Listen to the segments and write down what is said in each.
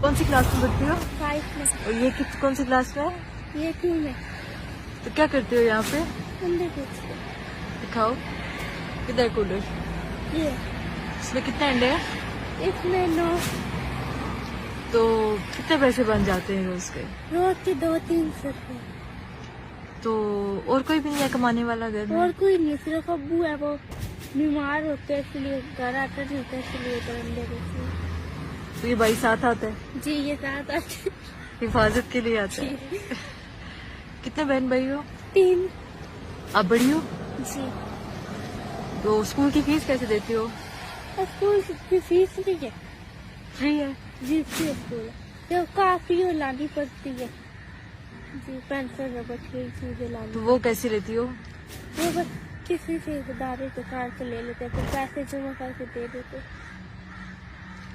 कौन सी क्लास में पढ़ती हो? 5 में। और ये कौन सी क्लास में है? ये 2 में। तो क्या करते हो यहाँ पे? अंडे बेचते। दिखाओ किधर कूलर? ये इसमें कितने अंडे हैं? इसमें 9। तो कितने पैसे बन जाते हैं रोज के? रोज के 200-300 रुपए। तो और कोई भी नहीं है कमाने वाला घर में? और कोई नहीं, सिर्फ अब्बू है, वो बीमार होते हैं इसलिए घर आता नहीं होता, इसलिए तो अंडे बेचते हैं। तो ये भाई साथ आता है? जी ये साथ आते हैं। हिफाजत के लिए आता है? कितने बहन भाई हो? 3। आप बड़ी हो? जी। तो स्कूल की फीस कैसे देती हो? स्कूल की फीस भी है? फ्री है? जी फ्री स्कूल है, तो काफी और लानी पड़ती है। जी पेंसिल रबड़ की चीजें लानी। तो वो कैसे लेती हो? वो बस किसी से उधारी दुकान से ले लेते हैं, फिर पैसे जमा करके दे देते हैं।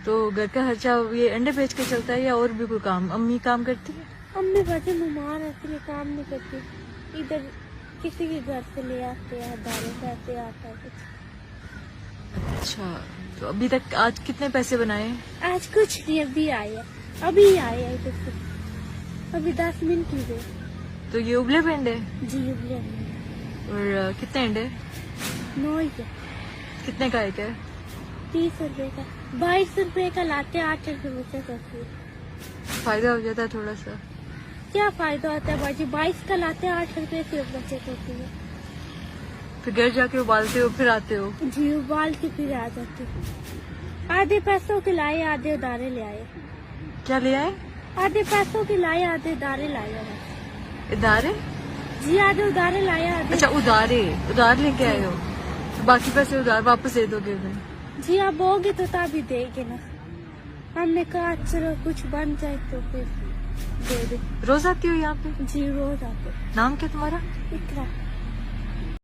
तो घर का खर्चा ये अंडे बेच के चलता है या और भी कोई काम? अम्मी काम करती है? अम्मी वजह बीमार है इसलिए काम नहीं करती, इधर किसी के घर से ले आते हैं उधारी पैसे आता है कुछ। अच्छा, तो अभी तक आज कितने पैसे बनाए? आज कुछ नहीं, अभी आए हैं कुछ, अभी 10 मिनट ही हुए। तो ये उबले हुए अंडे? जी उबले और कितने अंडे? 9 ही है। कितने का एक है? 30 रुपए का, 22 रुपए का लाते, 8 रुपए बचे करती है। फायदा हो जाता है थोड़ा सा? क्या फायदा होता है बाजी, 22 का लाते 8 रुपए सिर्फ बचे करती है। फिर घर जाके उबालते हो फिर आते हो? जी उबाल के फिर आ जाती है। आधे पैसों के लाए, आधे उधारे ले आए। क्या ले आए? आधे पैसों के लाए, आधे उधारे लाए बस। इधारे? जी आधे उधारे लाए, आधे। अच्छा उधार लेके आए हो, तो बाकी पैसे उधार वापस दे दोगे फिर? जी आप बोगे तो तभी देंगे ना। हमने कहा चलो कुछ बन जाए तो फिर दे दे। रोज आती हो यहाँ पे? जी रोज आते। नाम क्या तुम्हारा? इकरा।